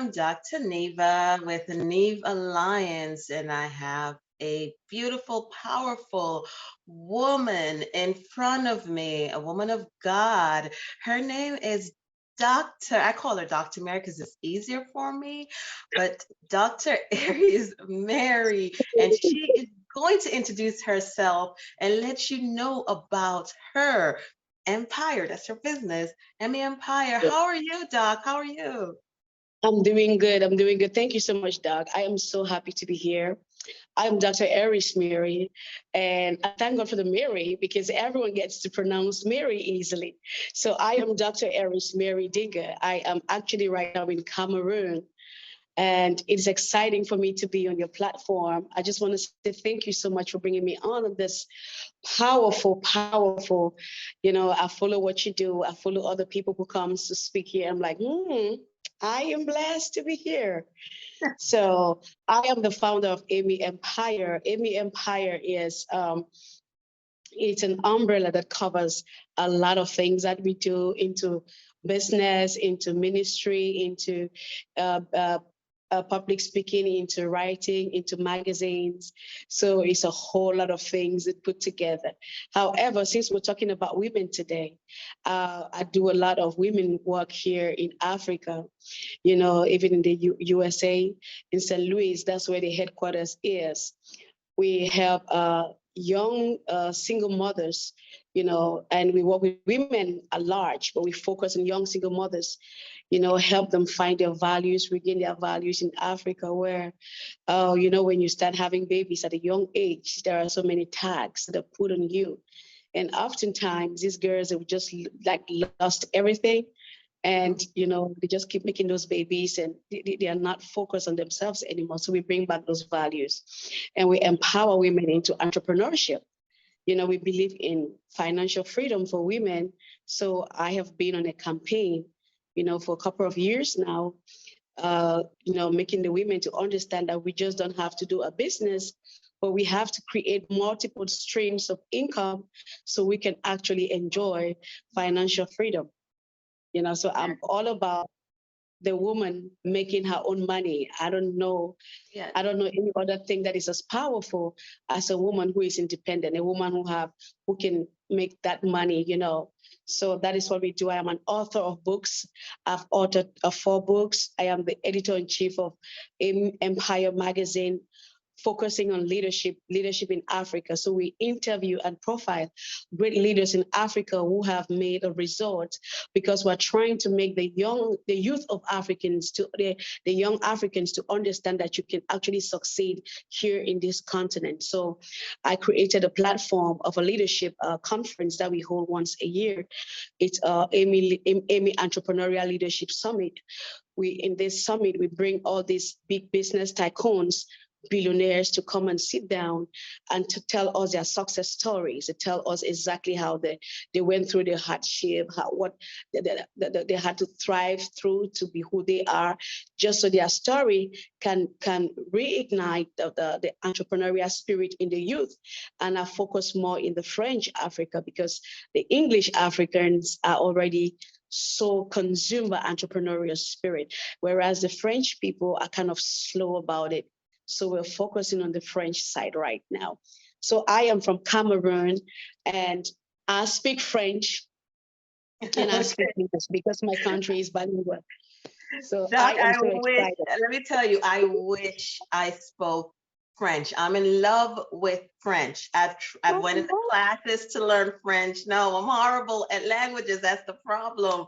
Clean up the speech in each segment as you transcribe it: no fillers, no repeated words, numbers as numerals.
am Dr. Neva with the Neve Alliance, and I have a beautiful, powerful woman in front of me, a woman of God. Her name is I call her Dr. Mary because it's easier for me, but Dr. Erise Mary, and she is going to introduce herself and let you know about her empire. That's her business. Emmy Empire. How are you, Doc? How are you? I'm doing good. I'm doing good. Thank you so much, Doc. I am so happy to be here. I'm Dr. Erise Mary, and I thank God for the Mary because everyone gets to pronounce Mary easily. So I am Dr. Erise Mary Digger. I am actually right now in Cameroon, and it's exciting for me to be on your platform. I just want to say thank you so much for bringing me on this powerful. I follow what you do. I follow other people who comes to speak here. I'm like, I am blessed to be here. So I am the founder of Amy Empire. Amy Empire is it's an umbrella that covers a lot of things that we do into business, into ministry, into uh, uh, public speaking, into writing, into magazines. So it's a whole lot of things that put together. However, since we're talking about women today, I do a lot of women work here in Africa, even in the USA, in St. Louis, that's where the headquarters is. We help young single mothers, and we work with women at large, but we focus on young single mothers, help them find their values, regain their values in Africa, where, when you start having babies at a young age, there are so many tags that are put on you. And oftentimes these girls have just like lost everything. And, they just keep making those babies and they are not focused on themselves anymore. So we bring back those values and we empower women into entrepreneurship. We believe in financial freedom for women. So I have been on a campaign, for a couple of years now, making the women to understand that we just don't have to do a business, but we have to create multiple streams of income so we can actually enjoy financial freedom. So I'm all about the woman making her own money. I don't know any other thing that is as powerful as a woman who is independent, a woman who can make that money. So that is what we do. I am an author of books. I've authored 4 books. I am the editor-in-chief of Empire magazine, focusing on leadership in Africa. So we interview and profile great leaders in Africa who have made a result, because we're trying to make the youth of Africans, the young Africans, to understand that you can actually succeed here in this continent. So I created a platform of a leadership conference that we hold once a year. It's Amy Entrepreneurial Leadership Summit. In this summit, we bring all these big business tycoons, billionaires, to come and sit down and to tell us their success stories, to tell us exactly how they went through the hardship, what they had to thrive through to be who they are, just so their story can reignite the entrepreneurial spirit in the youth. And I focus more in the French Africa, because the English Africans are already so consumed by entrepreneurial spirit, whereas the French people are kind of slow about it. So we're focusing on the French side right now. So I am from Cameroon and I speak French and I speak English because my country is bilingual. So Doc, I am so excited. let me tell you, I wish I spoke French. I'm in love with French. I've went into classes to learn French. No, I'm horrible at languages. That's the problem.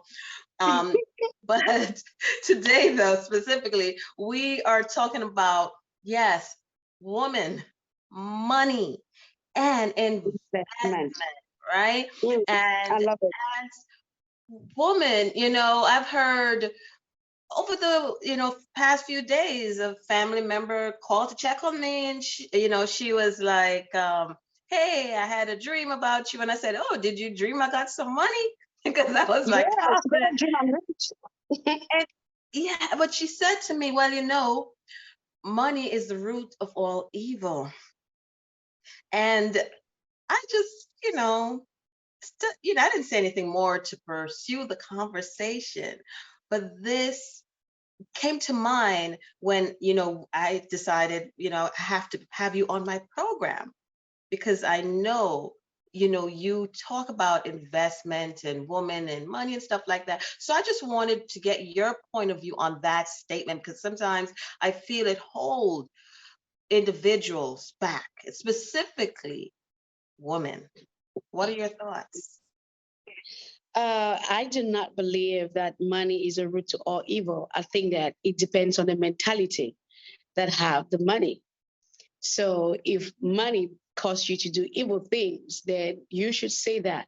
Um, but today, though, specifically, we are talking about, yes, woman, money, and investment, right? And I love it. as woman, I've heard over the past few days, a family member called to check on me, and she was like, hey, I had a dream about you. And I said, oh, did you dream I got some money? Because I was like, Yes, oh, that dream I'm rich. and yeah, but she said to me, well, money is the root of all evil. And I just, I didn't say anything more to pursue the conversation, but this came to mind when, I decided, I have to have you on my program because I know, you talk about investment and woman and money and stuff like that. So I just wanted to get your point of view on that statement because sometimes I feel it hold individuals back, specifically women. What are your thoughts? I do not believe that money is a root to all evil. I think that it depends on the mentality that have the money. So if money causes you to do evil things, then you should say that.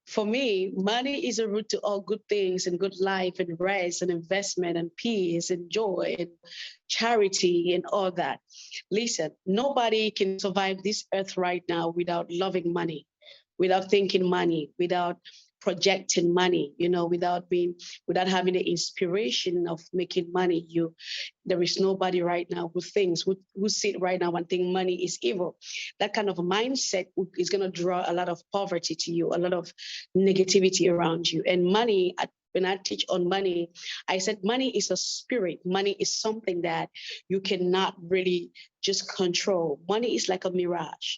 For me, money is a root to all good things and good life and rest and investment and peace and joy and charity and all that. Listen, nobody can survive this earth right now without loving money, without thinking money, without projecting money, without having the inspiration of making money. There is nobody right now who sit right now and think money is evil. That kind of mindset is going to draw a lot of poverty to you, a lot of negativity around you. And money, when I teach on money, I said money is a spirit. Money is something that you cannot really just control. Money is like a mirage.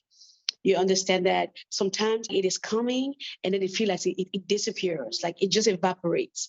You understand that sometimes it is coming and then it feels like it disappears, like it just evaporates.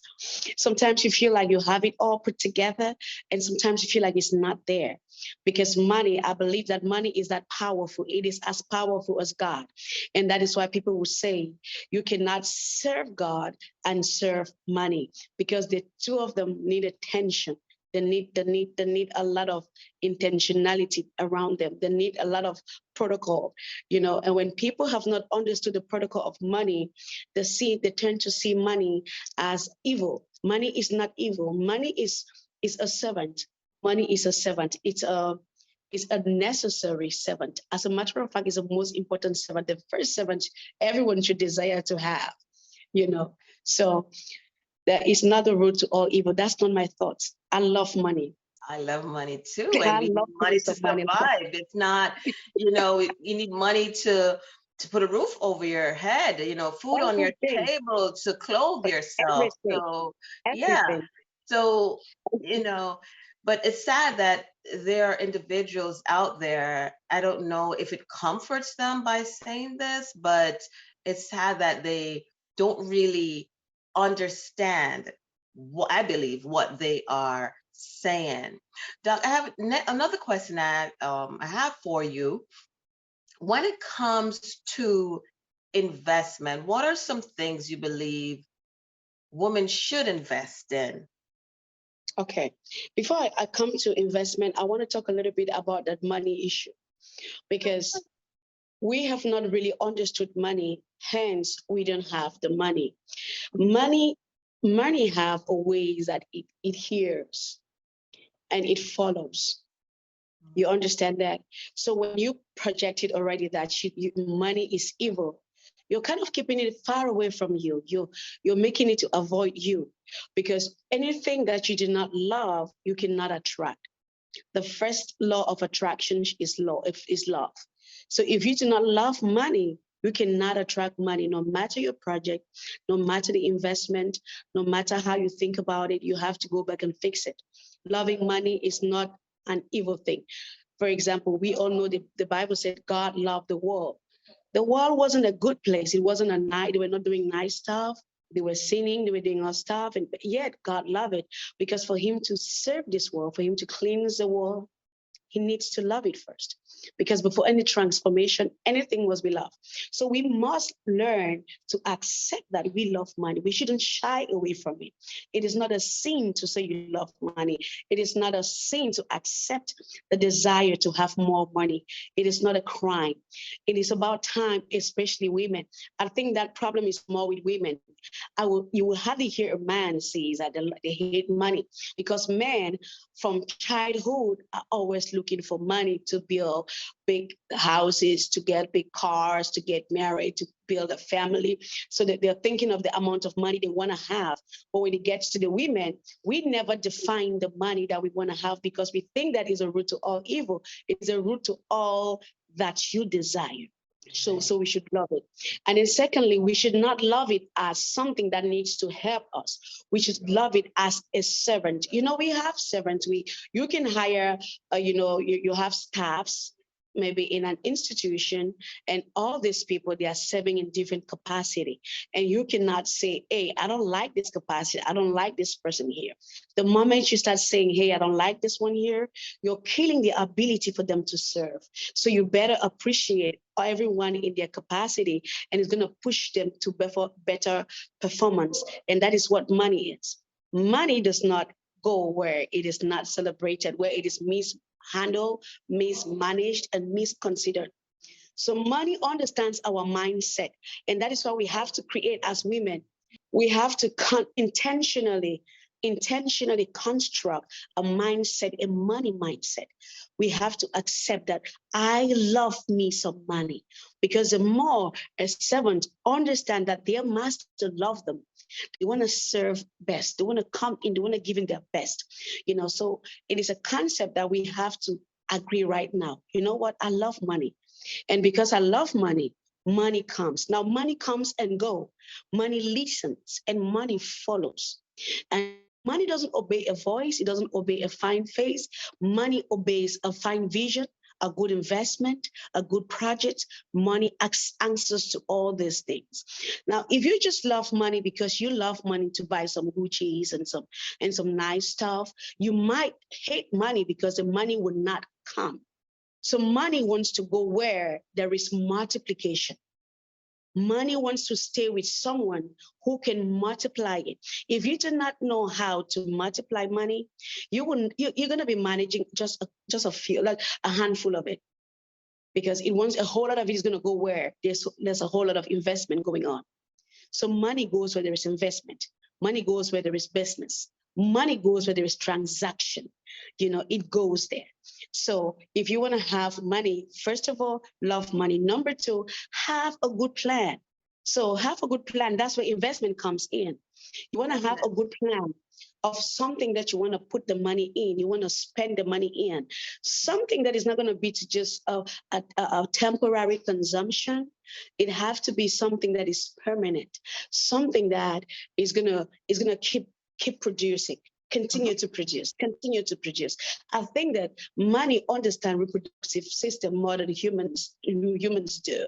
Sometimes you feel like you have it all put together, and sometimes you feel like it's not there. Because money, I believe that money is that powerful. It is as powerful as God. And that is why people will say you cannot serve God and serve money, because the two of them need attention. They need a lot of intentionality around them. They need a lot of protocol, and when people have not understood the protocol of money, they tend to see money as evil. Money is not evil. Money is a servant. Money is a servant. It's a necessary servant. As a matter of fact, it's the most important servant, the first servant everyone should desire to have, you know. So that is not the root to all evil. That's not my thoughts. I love money. I love money too, and I we need love to money do to some money. survive. It's not, you need money to put a roof over your head, food on your Everything, table, to clothe yourself. everything, So yeah, everything. so but it's sad that there are individuals out there. I don't know if it comforts them by saying this, but it's sad that they don't really understand what I believe what they are saying. Doc, I have another question I have for you. When it comes to investment, what are some things you believe women should invest in? Okay. Before I come to investment, I want to talk a little bit about that money issue, because we have not really understood money, hence we don't have the money. Money, money have a ways that it hears and it follows. You understand that? So when you project it already that money is evil, you're kind of keeping it far away from you. You're making it to avoid you, because anything that you do not love, you cannot attract. The first law of attraction is love. So if you do not love money, you cannot attract money, no matter your project, no matter the investment, no matter how you think about it, you have to go back and fix it. Loving money is not an evil thing. For example, we all know the Bible said God loved the world. The world wasn't a good place. It wasn't a night. They were not doing nice stuff. They were sinning. They were doing all stuff. And yet God loved it, because for him to serve this world, for him to cleanse the world, he needs to love it first. Because before any transformation, anything must be love. So we must learn to accept that we love money. We shouldn't shy away from it. It is not a sin to say you love money. It is not a sin to accept the desire to have more money. It is not a crime. It is about time, especially women. I think that problem is more with women. You will hardly hear a man say that they hate money, because men from childhood are always looking for money to build big houses, to get big cars, to get married, to build a family. So that they're thinking of the amount of money they want to have. But when it gets to the women, we never define the money that we want to have, because we think that is a root to all evil. It's a root to all that you desire. So we should love it. And then secondly, we should not love it as something that needs to help us. We should love it as a servant. We have servants. You can hire, you have staffs maybe in an institution, and all these people, they are serving in different capacity, and you cannot say, hey, I don't like this capacity, I don't like this person here. The moment you start saying, hey, I don't like this one here, you're killing the ability for them to serve. So you better appreciate everyone in their capacity, and it's going to push them to better performance. And that is what money is. Money does not go where it is not celebrated, where it is mishandled, mismanaged, and misconsidered. So money understands our mindset, and that is why we have to create as women. We have to intentionally construct a mindset, a money mindset. We have to accept that I love me some money, because the more a servant understand that their master love them, they want to serve best. They want to come in. They want to give in their best. So it is a concept that we have to agree right now. You know what? I love money. And because I love money, money comes. Now money comes and go. Money listens and money follows. And money doesn't obey a voice, it doesn't obey a fine face. Money obeys a fine vision, a good investment, a good project. Money answers to all these things. Now, if you just love money because you love money to buy some Gucci's and some nice stuff, you might hate money because the money will not come. So money wants to go where there is multiplication. Money wants to stay with someone who can multiply it. If you do not know how to multiply money, you're going to be managing just a few, like a handful of it, because a whole lot of it is going to go where there's a whole lot of investment going on. So money goes where there is investment. Money goes where there is business. Money goes where there is transaction. It goes there. So if you want to have money, first of all, love money. Number two, have a good plan. So have a good plan. That's where investment comes in. You want to have a good plan of something that you want to put the money in. You want to spend the money in. Something that is not going to be to just a temporary consumption. It has to be something that is permanent, something that is gonna keep producing, continue to produce. I think that money understand reproductive system more than humans do.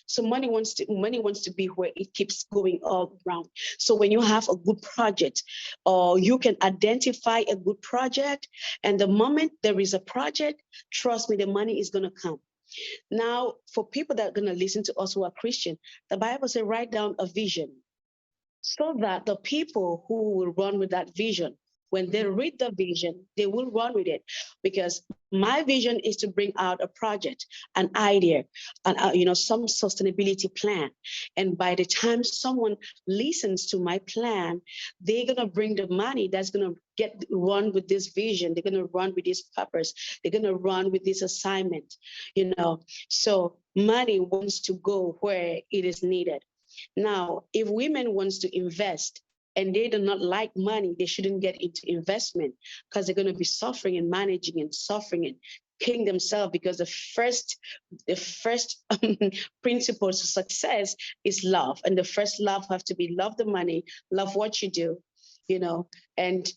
So money wants to be where it keeps going all around. So when you have a good project, or you can identify a good project, and the moment there is a project, trust me, the money is going to come. Now, for people that are going to listen to us who are Christian, the Bible says write down a vision, so that the people who will run with that vision, when they read the vision, they will run with it. Because my vision is to bring out a project, an idea, and some sustainability plan. And by the time someone listens to my plan, they're gonna bring the money that's gonna run with this vision. They're gonna run with this purpose. They're gonna run with this assignment. So money wants to go where it is needed. Now, if women wants to invest and they do not like money, they shouldn't get into investment, because they're going to be suffering and managing and suffering and killing themselves, because the first principle to success is love. And the first love have to be love the money, love what you do, you know, and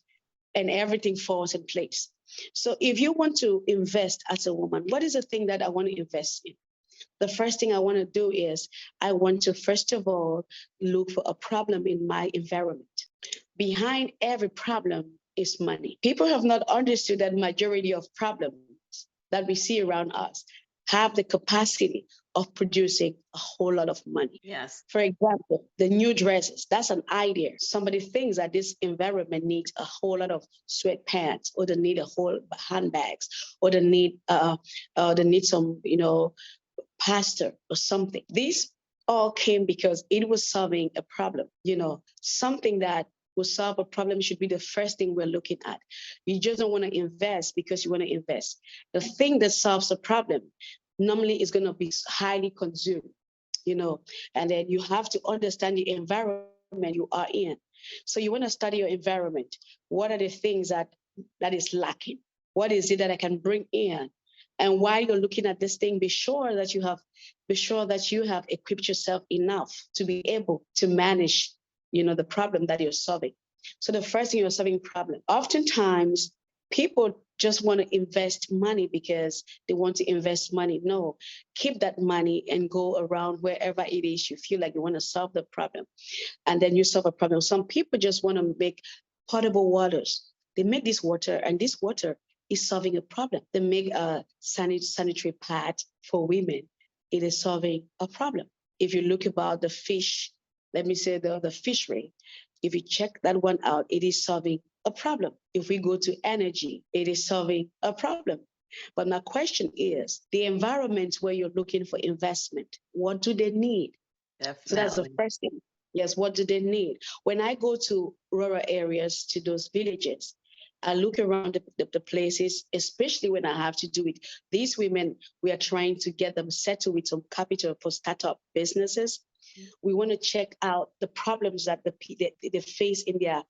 everything falls in place. So if you want to invest as a woman, what is the thing that I want to invest in? The first thing I want to do is I want to, first of all, look for a problem in my environment. Behind every problem is money. People have not understood that majority of problems that we see around us have the capacity of producing a whole lot of money. Yes. For example, the new dresses, that's an idea. Somebody thinks that this environment needs a whole lot of sweatpants, or they need a whole handbags, or they need some, pastor or something. These all came because it was solving a problem. Something that will solve a problem should be the first thing we're looking at. You just don't want to invest because you want to invest. The thing that solves a problem normally is going to be highly consumed, and then you have to understand the environment you are in. So you want to study your environment. What are the things that is lacking? What is it that I can bring in And while you're looking at this thing, be sure that you have equipped yourself enough to be able to manage, the problem that you're solving. So the first thing, you're solving problem. Oftentimes, people just want to invest money because they want to invest money. No, keep that money and go around wherever it is you feel like you want to solve the problem, and then you solve a problem. Some people just want to make potable waters. They make this water, and this water is solving a problem. They make a sanitary pad for women. It is solving a problem. If you look about the fish, let me say the fishery, if you check that one out, it is solving a problem. If we go to energy, it is solving a problem. But my question is the environment where you're looking for investment, what do they need? So that's the Definitely. first thing. Yes, what do they need? When I go to rural areas, to those villages, I look around the places, especially when I have to do it. These women, we are trying to get them settled with some capital for startup businesses. We want to check out the problems that they face in their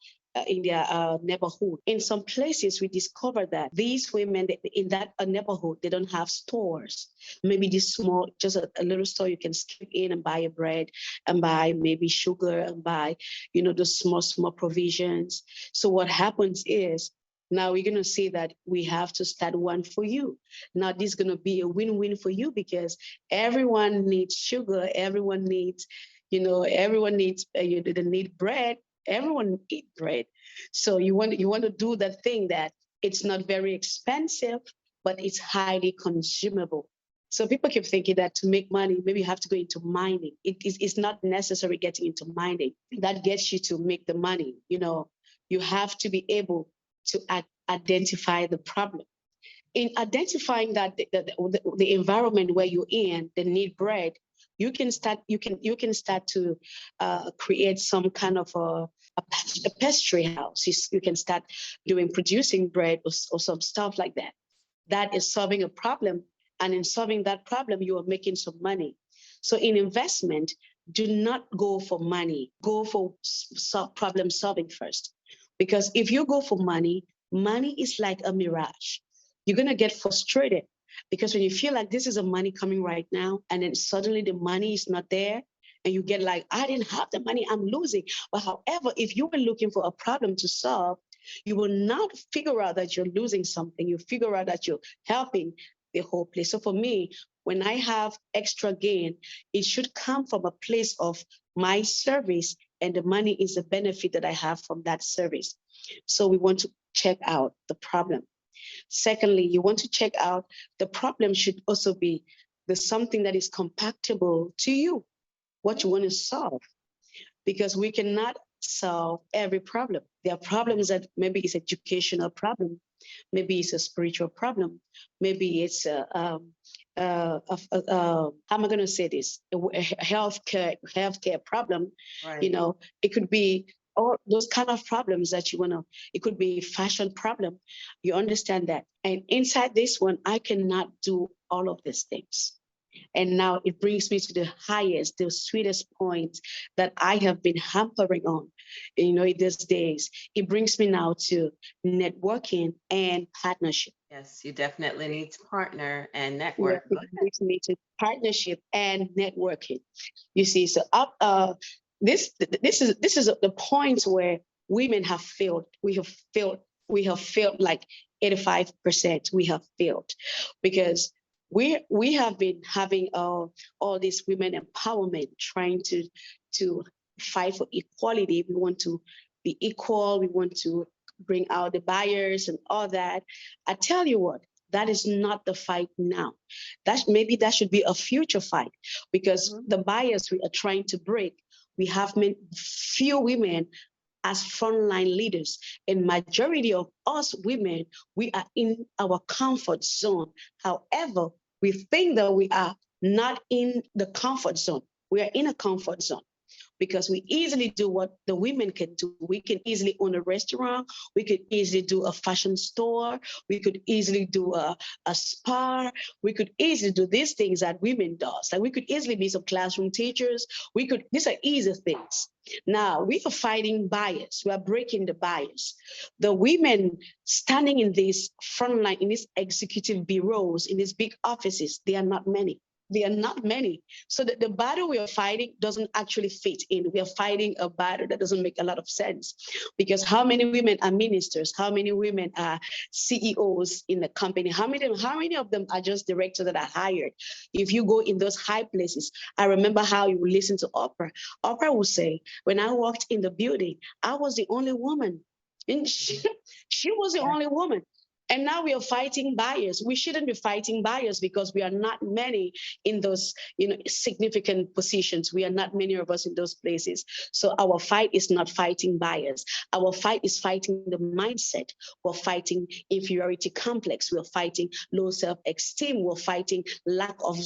neighborhood. In some places, we discover that these women in that neighborhood, they don't have stores. Maybe this small, just a little store you can skip in and buy a bread and buy maybe sugar and buy, those small provisions. So what happens is, now we're going to say that we have to start one for you. Now this is going to be a win-win for you because everyone needs sugar. Everyone needs, everyone needs, they need bread. Everyone eat bread. So you want to do that thing that it's not very expensive, but it's highly consumable. So people keep thinking that to make money, maybe you have to go into mining. It's not necessary getting into mining. That gets you to make the money. You have to be able to identify the problem. In identifying that the environment where you're in, they need bread, you can start to create some kind of a pastry house. You can start producing bread or some stuff like that. That is solving a problem, and in solving that problem, you are making some money. So in investment, do not go for money. Go for problem solving first, because if you go for money, money is like a mirage. You're gonna get frustrated because when you feel like this is a money coming right now, and then suddenly the money is not there, and you get like, I didn't have the money, I'm losing. But however, if you were looking for a problem to solve, you will not figure out that you're losing something. You figure out that you're helping the whole place. So for me, when I have extra gain, it should come from a place of my service, and the money is a benefit that I have from that service. So we want to check out the problem. Secondly, you want to check out the problem should also be the something that is compatible to you, what you want to solve, because we cannot solve every problem. There are problems that maybe it's educational problem, maybe it's a spiritual problem, maybe it's how am I going to say this? A healthcare problem. Right. It could be all those kind of problems that you want to. It could be fashion problem. You understand that, and inside this one, I cannot do all of these things. And now it brings me to the highest, the sweetest point that I have been hampering on, in these days. It brings me now to networking and partnership. Yes, you definitely need to partner and Yeah, network. it brings me to partnership and networking. You see, so this is the point where women have failed. We have failed like 85%. We have failed because we have been having all this women empowerment, trying to fight for equality. We want to be equal. We want to bring out the buyers and all that. I tell you what, that is not the fight now. That should be a future fight, because Mhm. the bias we are trying to break, we have few women as frontline leaders, and majority of us women, we are in our comfort zone. However, we think that we are not in the comfort zone. We are in a comfort zone. because we easily do what the women can do. We can easily own a restaurant. We could easily do a fashion store. We could easily do a spa. We could easily do these things that women does. Like we could easily be some classroom teachers. These are easy things. Now we are fighting bias. We are breaking the bias. The women standing in this front line, in these executive bureaus, in these big offices, they are not many. They are not many. So the battle we are fighting doesn't actually fit in. We are fighting a battle that doesn't make a lot of sense. Because how many women are ministers? How many women are CEOs in the company? How many of them are just directors that are hired? If you go in those high places, I remember how you would listen to Oprah. Oprah would say, when I walked in the building, I was the only woman. And she was the only woman. And now we are fighting bias. We shouldn't be fighting bias because we are not many in those, significant positions. We are not many of us in those places. So our fight is not fighting bias. Our fight is fighting the mindset. We're fighting inferiority complex. We're fighting low self-esteem. We're fighting lack of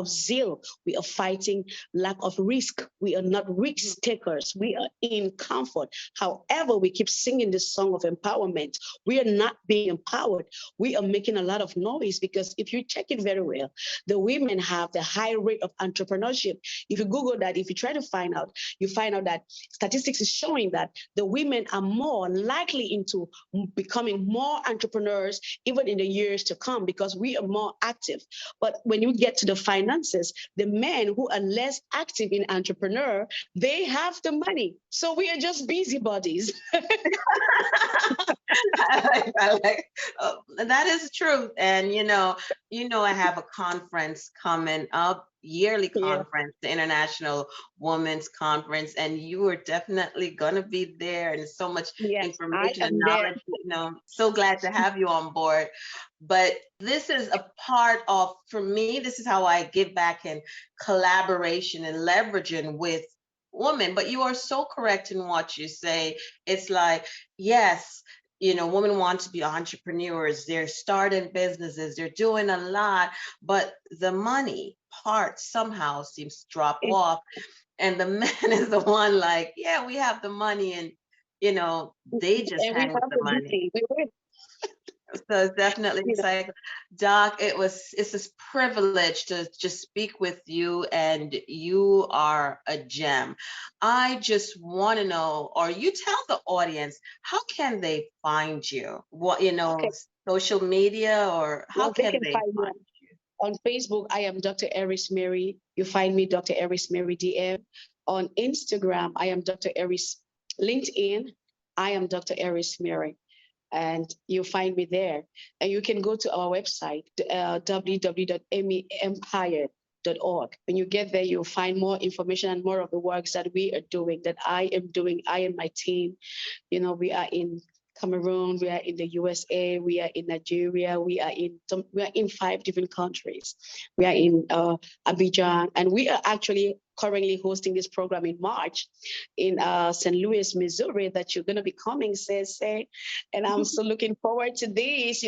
zeal. We are fighting lack of risk. We are not risk takers. We are in comfort. However, we keep singing this song of empowerment. We are not being empowered. We are making a lot of noise because if you check it very well, the women have the high rate of entrepreneurship. If you Google that, if you try to find out, you find out that statistics is showing that the women are more likely into becoming more entrepreneurs even in the years to come because we are more active. But when you get to the finances, the men who are less active in entrepreneur, they have the money. So we are just busybodies. That is true. And I have a conference coming up, yearly Yeah. conference, the International Women's Conference, and you are definitely gonna be there. And so much Yes, I information and am there. knowledge. So glad to have you on board. But this is a part of, for me, this is how I give back in collaboration and leveraging with women. But you are so correct in what you say. It's like, yes, women want to be entrepreneurs, they're starting businesses, they're doing a lot, but the money part somehow seems to drop It- off. And the man is the one like, yeah, we have the money, and they just and we hang with have the the money. money. So it's definitely You know, exciting. Doc, it's this privilege to just speak with you, and you are a gem. I just want to know, or you tell the audience, how can they find you? What, okay. social media, or how Well, they can can they find me find on Facebook. I am Dr. Erise Mary. You find me Dr. Erise Mary DM. On Instagram, I am Dr. Erise. LinkedIn, I am Dr. Erise Mary. And you find me there. And you can go to our website, www.emiempire.org. When you get there, you'll find more information and more of the works that we are doing, that I am doing, I and my team. We are in Cameroon, we are in the USA, we are in Nigeria, we are in 5 different countries. We are in Abidjan, and we are actually currently hosting this program in March in St. Louis, Missouri, that you're going to be coming, say. And I'm so looking forward to this.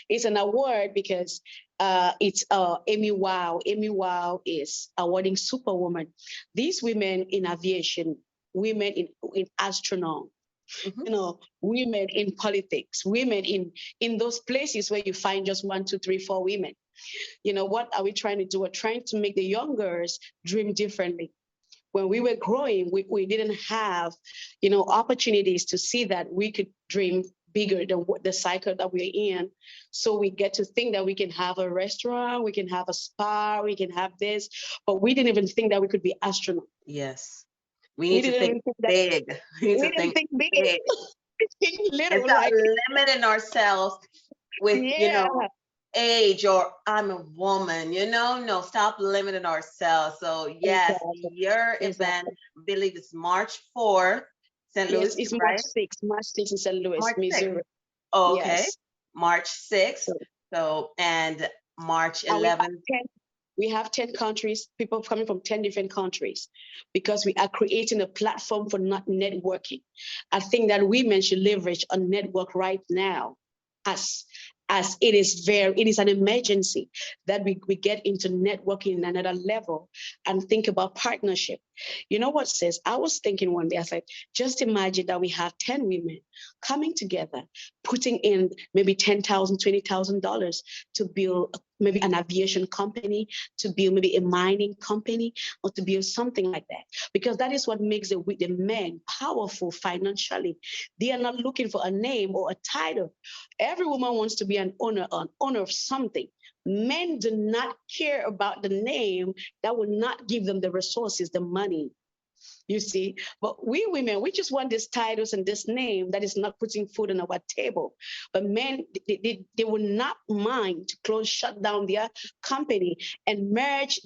It's an award because it's Amy Wow. Amy Wow is awarding Superwoman. These women in aviation, women in astronaut, you? Mhm. women in politics, women in those places where you find just one, two, three, four women. What are we trying to do? We're trying to make the young girls dream differently. When we were growing, we didn't have, opportunities to see that we could dream bigger than what the cycle that we're in. So we get to think that we can have a restaurant, we can have a spa, we can have this, but we didn't even think that we could be astronauts. Yes. We We need to didn't think even think that big. We need we to didn't think think big. big Think and little, stop like, limiting ourselves with, yeah, age, or I'm a woman, no, stop limiting ourselves. So yes, exactly, your event, exactly. I believe it's March 4th, St. Yes, Louis, it's March right? 6th, March 6th in St. Louis, March 6th. Missouri. Oh, okay. Yes. March 6th. So, So, and March and we have 11th. 10, we have 10 countries, people coming from 10 different countries, because we are creating a platform for not networking. I think that women should leverage on network right now, as it is an emergency that we get into networking in another level and think about partnership. You know what, sis? I was thinking one day, I said, just imagine that we have 10 women coming together, putting in maybe $10,000, $20,000 to build maybe an aviation company, to build maybe a mining company, or to build something like that. Because that is what makes the men powerful financially. They are not looking for a name or a title. Every woman wants to be an owner of something. Men do not care about the name that will not give them the resources, the money, you see. But we women, we just want these titles and this name that is not putting food on our table. But men, they will not mind to close, shut down their company and merge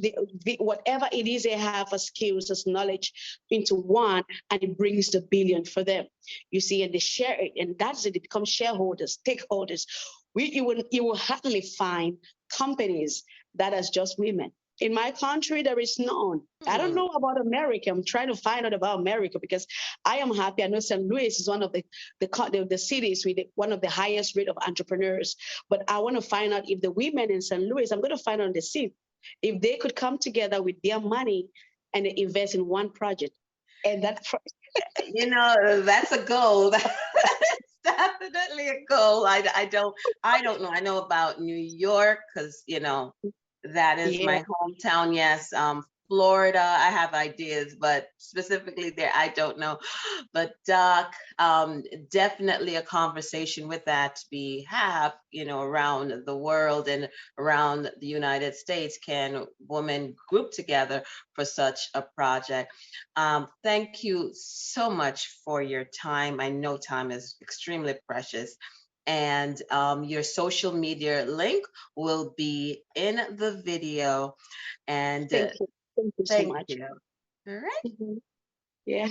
whatever it is they have as skills, as knowledge into one, and it brings the billion for them. You see, and they share it, and that's it. They become shareholders, stakeholders. You will hardly find companies that is just women. In my country, there is none. I don't Hmm. know about America. I'm trying to find out about America because I am happy. I know St. Louis is one of the cities with one of the highest rate of entrepreneurs. But I want to find out if the women in St. Louis, I'm going to find out the seat, if they could come together with their money and invest in one project. And that, That's a goal. That's definitely a goal. I don't know. I know about New York because that is yeah, my hometown. Yes. Florida, I have ideas, but specifically there, I don't know. But Doc, definitely a conversation with that to be have, around the world and around the United States. Can women group together for such a project? Thank you so much for your time. I know time is extremely precious. And your social media link will be in the video. And thank you. Thank you so thank much. you. All right. Mhm. Yeah.